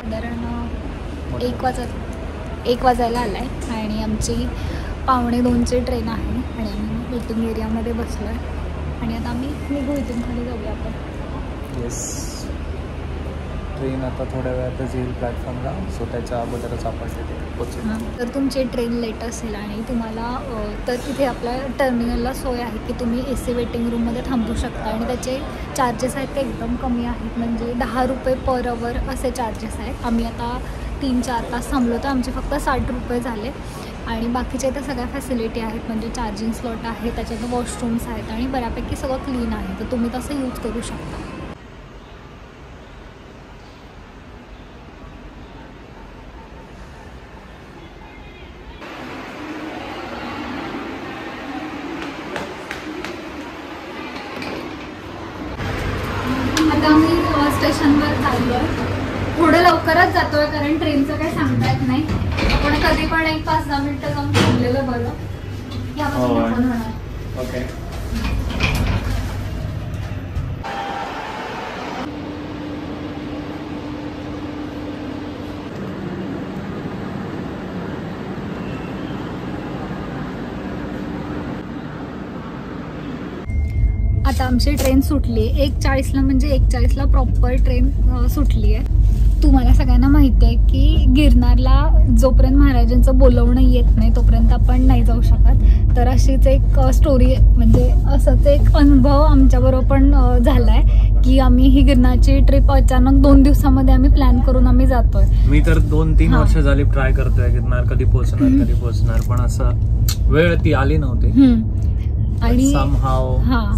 साधारण 1 वाजायला आला आहे आणि आमची 1:45ची ट्रेन आहे आणि आम्ही वेटिंग एरियामध्ये बसलो आहे आणि आता आम्ही निघू इथून खाली जाऊया आपण. येस, ट्रेन आता थोड्या वेळातच येईल प्लॅटफॉर्मला, सो त्याच्या अगोदरच आपण तिथे पोहोचू. तर तुमची ट्रेन लेट असेल आणि तुम्हाला तर तिथे आपल्या टर्मिनलला सोय आहे की तुम्ही AC वेटिंग रूममध्ये थांबू शकता आणि त्याचे चार्जेस आहेत ते एकदम कमी आहेत, म्हणजे 10 रुपये पर आवर असे चार्जेस आहेत. आम्ही आता 3-4 तास थांबलो तर आमचे फक्त 60 रुपये झाले आणि बाकीच्या इथं सगळ्या फॅसिलिटी आहेत, म्हणजे चार्जिंग स्लॉट आहे, त्याच्यात वॉशरूम्स आहेत आणि बऱ्यापैकी सगळं क्लीन आहे, तर तुम्ही तसं यूज करू शकता. आता आम्ही स्टेशनवर चाललो आहे, थोडं लवकरच जातो आहे कारण ट्रेनचं काही सांगता येत नाही. आपण कधी पण 1-5-10 मिनटं जाऊन थांबलेलं बरं. यापासून आपण होणार. ओके. आता आमची ट्रेन सुटली आहे 1:40ला, म्हणजे 1:40ला प्रॉपर ट्रेन सुटली आहे. तुम्हाला सगळ्यांना माहिती आहे की गिरनारला जोपर्यंत महाराजांचं बोलवणं येत नाही तोपर्यंत आपण नाही जाऊ शकत. तर अशीच एक स्टोरी, म्हणजे असंच एक अनुभव आमच्याबरोबर पण झाला आहे की आम्ही ही गिरनारची ट्रिप अचानक 2 दिवसामध्ये आम्ही प्लॅन करून आम्ही जातोय. मी तर 2-3 वर्ष झाली ट्राय करतोय गिरनार कधी पोहोचणार, पण असं वेळ ती आली नव्हती आणि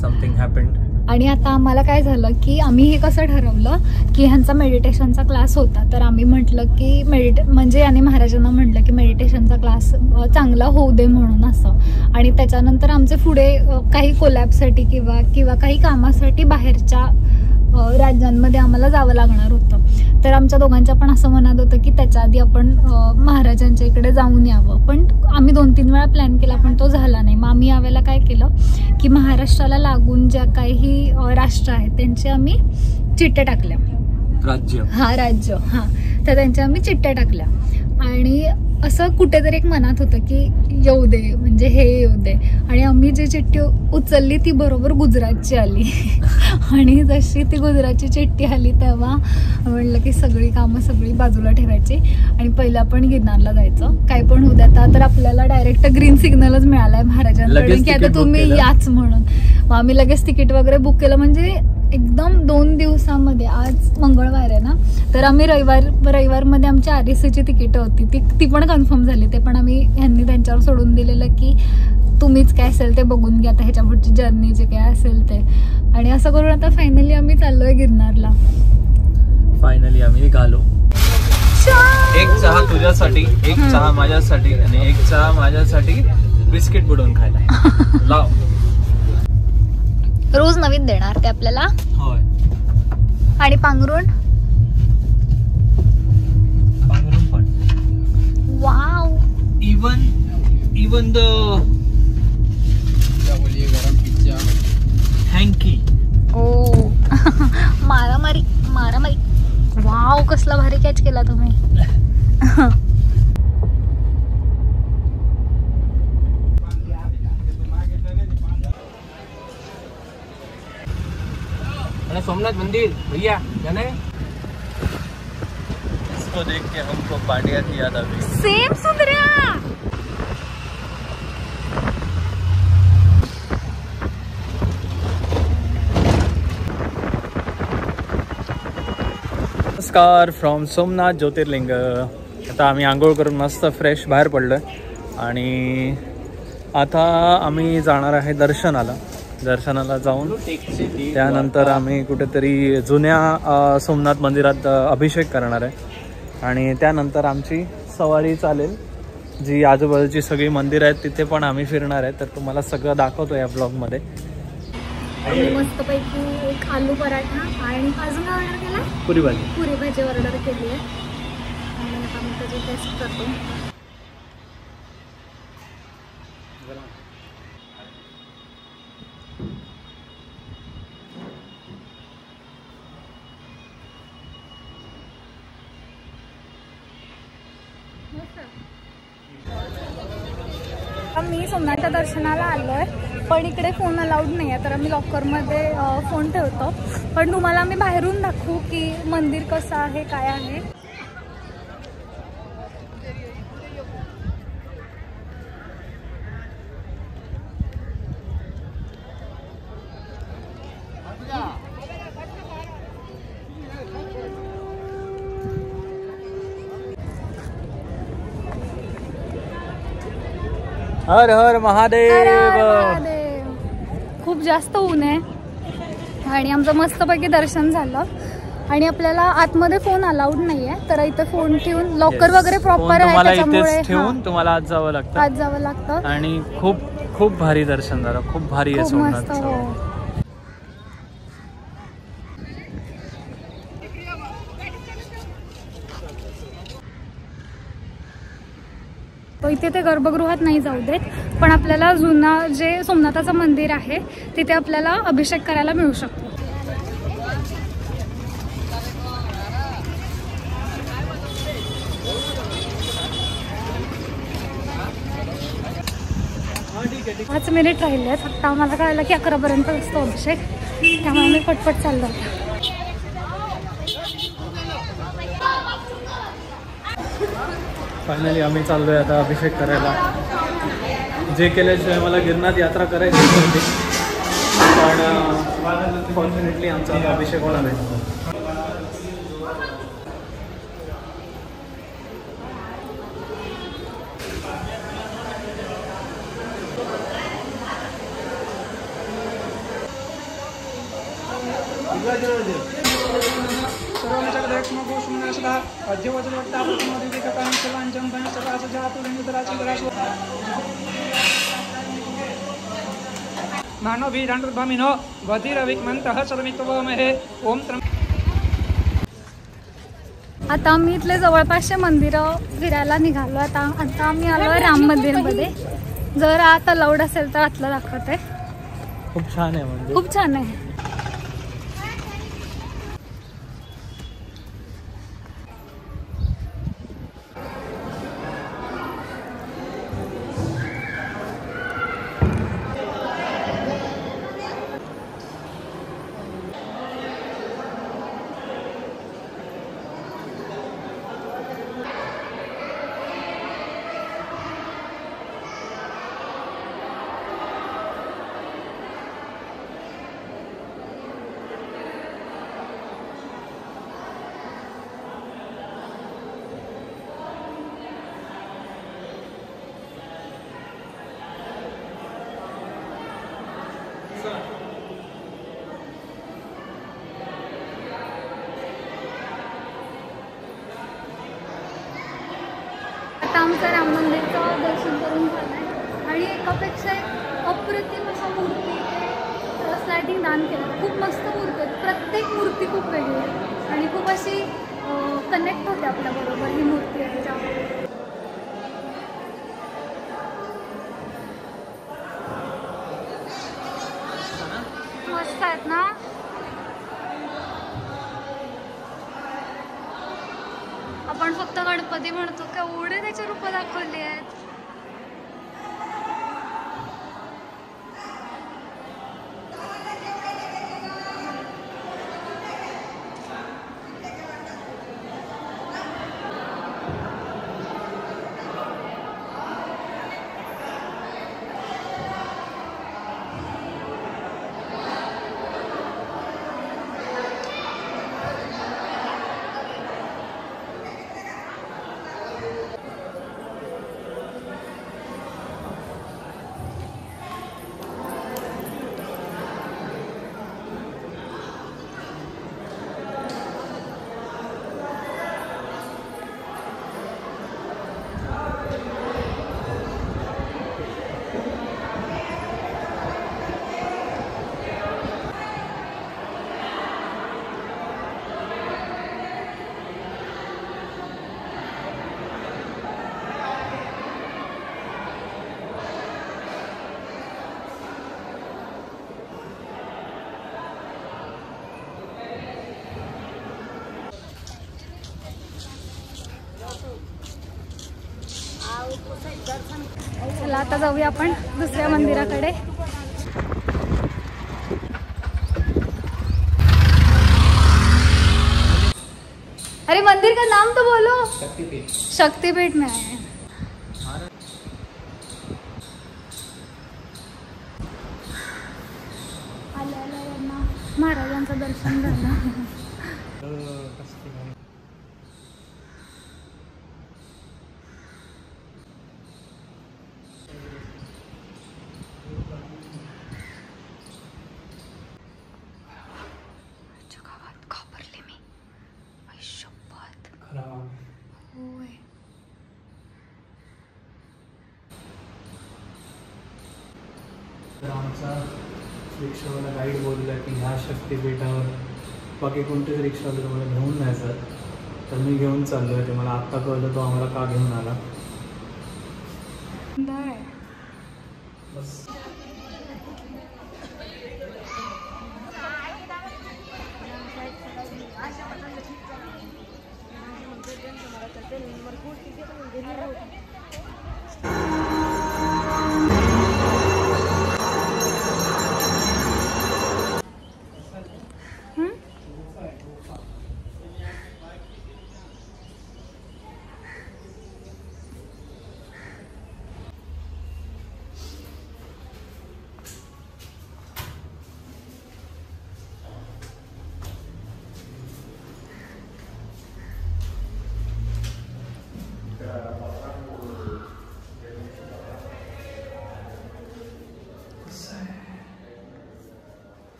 समथिंग हॅपेंड. आणि आता आम्हाला काय झालं की आम्ही हे कसं ठरवलं की ह्यांचा मेडिटेशनचा क्लास होता, तर आम्ही म्हटलं की म्हणजे याने महाराजांना म्हटलं की मेडिटेशनचा क्लास चांगला होऊ दे म्हणून असं. आणि त्याच्यानंतर आमचे पुढे काही कोलॅबसाठी किंवा काही कामासाठी बाहेरच्या राज्यांमध्ये आम्हाला जावं लागणार होतं. तर आमच्या दोघांच्या पण असं मनात होतं की त्याच्या आधी आपण महाराजांच्या इकडे जाऊन यावं, पण आम्ही 2-3 वेळा प्लॅन केला पण तो झाला नाही. मग आम्ही यावेळेला काय केलं की महाराष्ट्राला लागून ज्या काही राष्ट्र आहेत त्यांचे आम्ही चिठ्ठ्या टाकल्या. राज्य तर त्यांच्या आम्ही चिठ्ठ्या टाकल्या आणि असं कुठेतरी एक मनात होतं की येऊ दे, म्हणजे हे येऊ दे. आणि आम्ही जी चिठ्ठी उचलली ती बरोबर गुजरातची आली आणि जशी ती गुजरातची चिठ्ठी आली तेव्हा म्हणलं की सगळी कामं सगळी बाजूला ठेवायची आणि पहिलं आपण गिरनारला जायचं. काय पण होऊ द्या, तर आपल्याला डायरेक्ट ग्रीन सिग्नलच मिळालाय महाराजांकडून की आता तुम्ही याच म्हणून. मग आम्ही लगेच तिकीट वगैरे बुक केलं, म्हणजे एकदम 2 दिवसामध्ये. आज मंगळवार आहे ना, तर आम्ही रविवारमध्ये आमची RSCची तिकीट होती, ती पण कन्फर्म झाली. ते पण आम्ही ह्यांनी त्यांच्यावर सोडून दिलेलं की तुम्हीच काय असेल ते बघून घ्या, आता ह्याच्या पुढची जर्नी जे काय असेल ते. आणि असं करून आता फायनली आम्ही चाललोय गिरनारला. फायनली आम्ही निघालो. एक चहा तुझ्यासाठी, एक चहा माझ्यासाठी आणि एक चहा माझ्यासाठी बिस्किट बुडवून खायला लाव. रोज नवीन देणार ते आपल्याला. होय. आणि पांघरुण पण वाव. इवन द गरम पिझ्झा हँकी. ओ मारामारी. वाव, कसला भारी कॅच केला तुम्ही. सोमनाथ मंदिर भैया जाना है? इसको देख के हमको पांड्या की याद आ गई. सेम सुंदर्या. नमस्कार फ्रॉम सोमनाथ ज्योतिर्लिंग. आता आम्ही आंघोळ करून मस्त फ्रेश बाहेर पडलोय आणि आता आम्ही जाणार आहे दर्शनाला जाऊन त्यानंतर आम्ही कुठेतरी जुन्या सोमनाथ मंदिरात अभिषेक करणार आहे आणि त्यानंतर आमची सवारी चालेल जी आजूबाजूची सगळी मंदिरं आहेत तिथे पण आम्ही फिरणार आहे. तर तुम्हाला सगळं दाखवतो या ब्लॉगमध्ये. मस्तपैकी एक आलू पराठा आणि अजून ऑर्डर केला पुरी भाजी ऑर्डर केली आहे आणि आता मी त्याची टेस्ट करतो. मी सोमनाथच्या दर्शनाला आलोय, पण इकडे फोन अलाउड नाही आहे, तर आम्ही लॉकरमध्ये फोन ठेवतो. पण तुम्हाला मी बाहेरून दाखवू की मंदिर कसं आहे, काय आहे. हर हर महादेव. खूप जास्त ऊन आहे आणि आमचं मस्तपैकी दर्शन झालं. आणि आपल्याला आतमध्ये फोन अलाउड नाहीये, तर इथे फोन ठेवून लॉकर वगैरे प्रॉपर आहे त्याच्यामुळे ठेवून तुम्हाला आज जावं लागतं. आणि खूप खूप भारी दर्शन झालं, खूप भारी आहे सोमनाथचं. इथे ते गर्भगृहात नाही जाऊ देत, पण आपल्याला जुना जे सोमनाथाचं मंदिर आहे तिथे आपल्याला अभिषेक करायला मिळू शकतो. पाच मिनिट राहिले आहेत फक्त. आम्हाला कळलं की 11 पर्यंत असतो अभिषेक, त्यामुळे मी पटपट चाललो होतो. फायनली आम्ही चाललोय आता अभिषेक करायला. जे केल्याशिवाय मला गिरनार यात्रा करायची होती, पण फॉर्च्युनेटली आमचा अभिषेक होणार नाही. मानवीरांड्रभामिनो वधिरविक्मन्तः सर्वित्वमहे ओम त्रं. आता आम्ही इथले जवळपासचे मंदिरं फिरायला निघालो. आता आम्ही आलो राम मंदिरमध्ये. जर आत अलाउड असेल तर आतलं दाखवते. खूप छान आहे मंदिर, खूप छान आहे. आता आमचं राम मंदिरचं दर्शन करून झालंय आणि एकापेक्षा एक अप्रतिम अशा मूर्ती लायटिंग दान केलं. खूप मस्त मूर्ती आहेत, प्रत्येक मूर्ती खूप वेगळी आहे आणि खूप अशी कनेक्ट होते आपल्याबरोबर ही मूर्ती आहे त्याच्यामुळे. मस्त आहेत ना. आपण फक्त गणपती म्हणतो, केवढे त्याचे रूप दाखवली आहेत. चला आता जाऊया आपण दुसऱ्या मंदिराकडे. अरे मंदिर का नाम तो बोलो. शक्तिपीठ. शक्तिपीठ में आए. महाराजांचं दर्शन झालं. गावात घाबरले मी. शपथ. होय. तर आमचा रिक्षावाला गाईड बोलला की ह्या शक्तिपीठावर बाकी कोणतेच रिक्षावाले तुम्हाला घेऊन नाही जात. तर मी घेऊन चाललो आहे. ते मला आत्ता कळलं तो आम्हाला का घेऊन आला. बस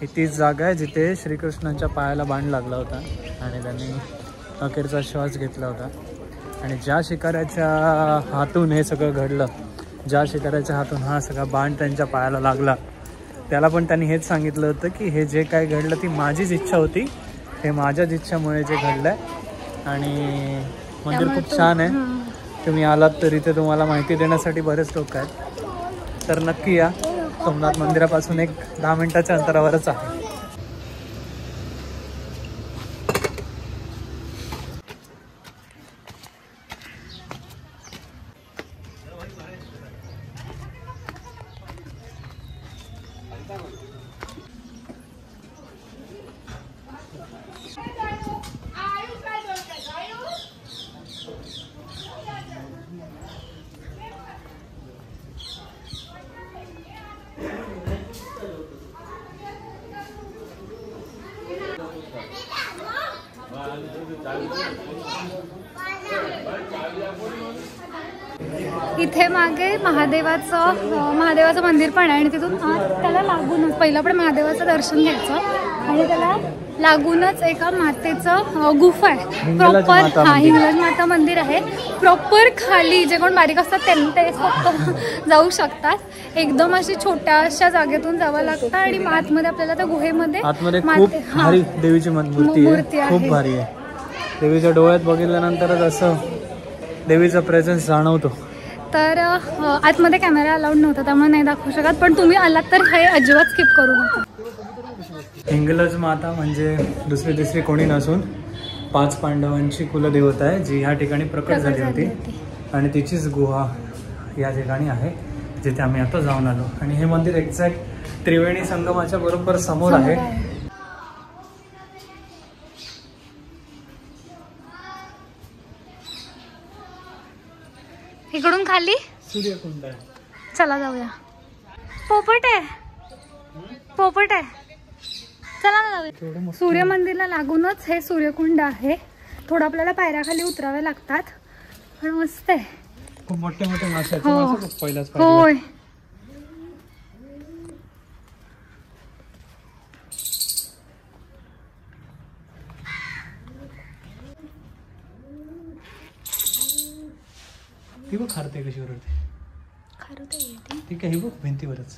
ही तीच जागा आहे जिथे श्रीकृष्णांच्या पायाला बाण लागला होता आणि त्यांनी अखेरचा श्वास घेतला होता. आणि ज्या शिकाऱ्याच्या हातून हे सगळं घडलं, ज्या शिकाऱ्याच्या हातून हा सगळा बाण त्यांच्या पायाला लागला, त्याला पण त्यांनी हेच सांगितलं होतं की हे जे काय घडलं ती माझीच इच्छा होती, हे माझ्याच इच्छामुळे जे घडलं आहे. आणि मंदिर खूप छान आहे. तुम्ही आलात तर इथे तुम्हाला माहिती देण्यासाठी बरेच लोक आहेत. तर नक्की या. सोमनाथ मंदिरापासून एक 10 मिनिटाच्या अंतरावरच आहे. इथे मागे महादेवाचं मंदिर पण आहे आणि तिथून त्याला लागूनच पहिलं पण महादेवाचं दर्शन घ्यायचं आणि त्याला लागूनच एका मातेचं गुफा आहे. प्रॉपर हिंगलाज माता मंदिर आहे. प्रॉपर खाली जे कोण बारीक असतात ते फक्त जाऊ शकतात. एकदम अशी छोट्याशा जागेतून जावं लागतं आणि आतमध्ये आपल्याला त्या गुहेमध्ये खूप भारी देवीची मूर्ती आहे. खूप भारी आहे. देवीच्या डोळ्यात बघितल्यानंतरच असं देवीचा प्रेझेन्स जाणवतो. तर आतमध्ये कॅमेरा अलाउड नव्हता त्यामुळे नाही दाखवू शकत, पण तुम्ही आलात तर हे अजिबात स्किप करू नका. हिंगलज माता म्हणजे दुसरी तिसरी कोणी नसून 5 पांडवांची कुलदेवता आहे, जी ह्या ठिकाणी प्रकट झाली होती आणि तिचीच गुहा या ठिकाणी आहे जिथे आम्ही आता जाऊन आलो. आणि हे मंदिर एक्झॅक्ट त्रिवेणी संगमाच्या बरोबर समोर आहे. इकडून खाली सूर्यकुंड आहे. चला जाऊया. पोपट आहे, पोपट आहे. चला ना जाऊया. सूर्य मंदिरला लागूनच हे सूर्यकुंड आहे. थोडं आपल्याला पायऱ्याखाली उतरावे लागतात, पण मस्त आहे. खूप मोठे मोठे मासे आहेत. हो. मासे पहिलाच होय. ती बघ खारते कशी वरते. ठीक आहे, हे बघ भिंतीवरच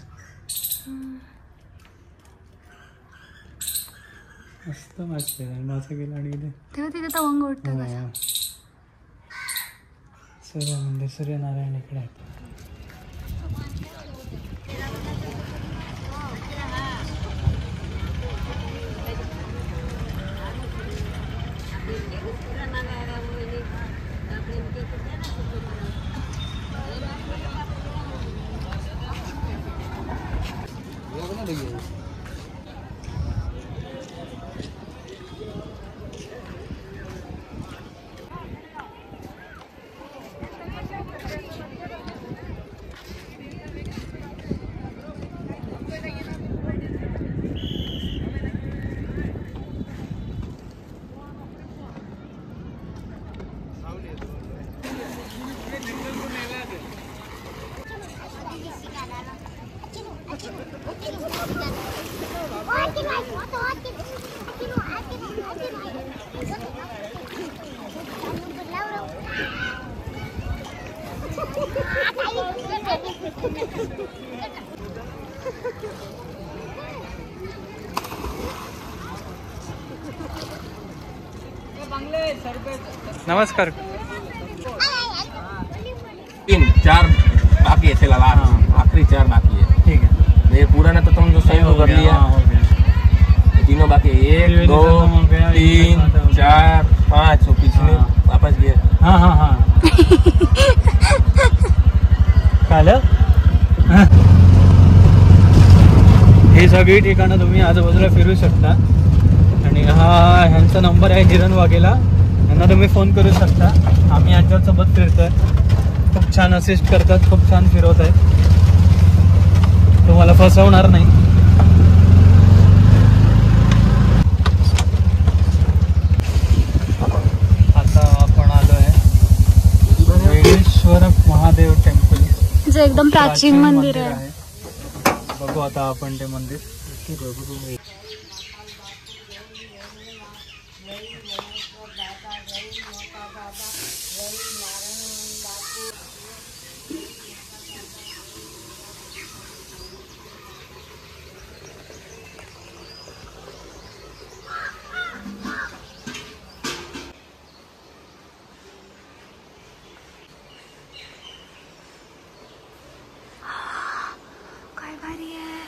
मस्त मासे मासे गेला आणि गेले. तेव्हा तिथे तवंग उठतं. सूर्य मंदिर सूर्यनारायण इकडे आहेत. नमस्कार. 3-4 बाकी है फिलहाल. आखिरी 4 बाकी है. ठीक है. ये पूरा ना तो तुम जो सही कर लिया. हो गया. तीनों बाकी है. 1 2 3 4 5 पिछले वापस गए. हाँ हाँ हाँ. कालं ही सगळी ठिकाणं तुम्ही आजूबाजूला फिरू शकता. आणि हा ह्यांचा नंबर आहे हिरण वाघेला. यांना तुम्ही फोन करू शकता. आम्ही यांच्यासोबत फिरतोय. खूप छान असिस्ट करतात, खूप छान फिरवत आहेत. तुम्हाला फसवणार नाही. आता आपण आलो आहे वेळेश्वर महादेव टेम्पल, जे एकदम प्राचीन मंदिर आहे. बघू आता आपण ते मंदिर. काय भारी आहे.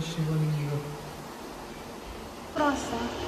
शिवलिंग क्रॉस आहे.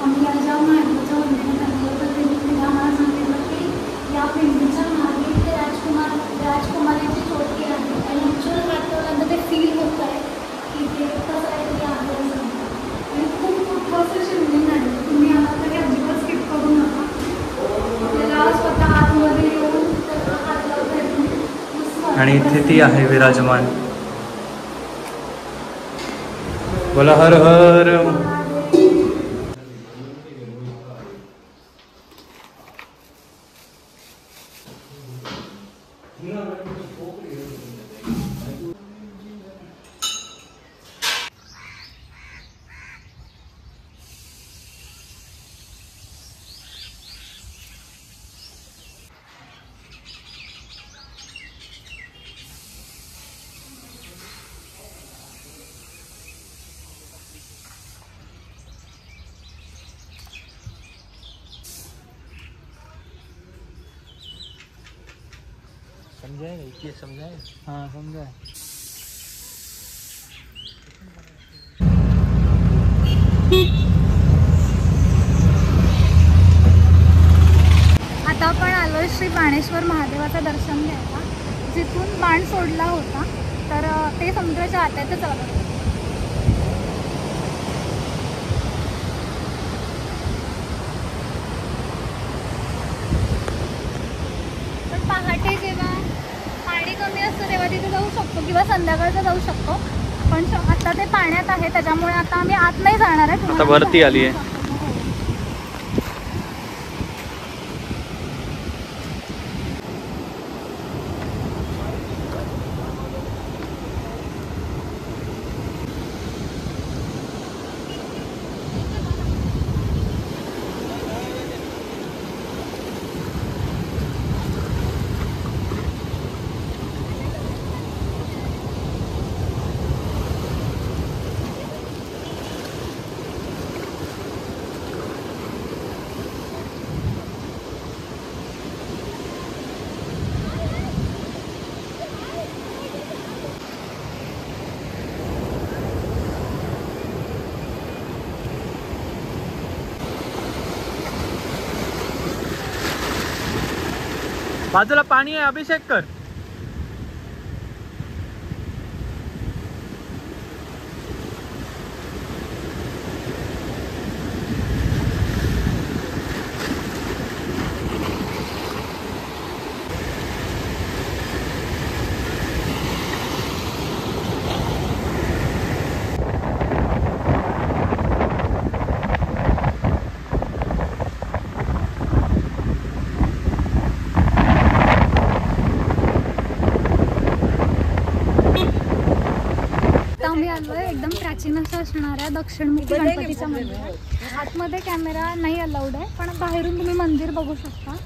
आम्ही या ज्या महादेवाच्या मंदिरात आलो तर त्यांनी पुन्हा आम्हाला सांगितलं की या पिंडीच्या मागे ते राजकुमारीची चोटी आहे. आणि ॲक्च्युअल वाटल्यानंतर ते फील होत आहे की ते कसं काहीतरी आहे असं. आणि खूप खूप असं शिवलिंग आहे. तुम्ही आला तरी अजिबात स्किप करू नका. आपल्याला स्वतः आतमध्ये येऊन त्याचा हात लावता येतो. आणि इथे ती आहे विराजमान. बोला हर हर. समझाएगा इतिहास समझाएगा। हाँ समजा. आता आपण आलो श्री बाणेश्वर महादेवाचं दर्शन घ्यायला. जिथून बाण सोडला होता तर ते समुद्राच्या आत आहे. तर चला पहाटे जेव्हा पाणी कमी असतं तेव्हा तिथे जाऊ शकतो किंवा संध्याकाळचं जाऊ शकतो. पण आता ते पाण्यात आहे त्याच्यामुळे आता आम्ही आत नाही जाणार आहे. आता वरती आली आहे. बाजूला पाणी आहे, अभिषेक कर. आम्ही आलोय एकदम प्राचीन असं असणाऱ्या दक्षिणमुखी गणपतीच्या मंदिरात. आतमध्ये कॅमेरा नाही अलाउड आहे पण बाहेरून तुम्ही मंदिर बघू शकता.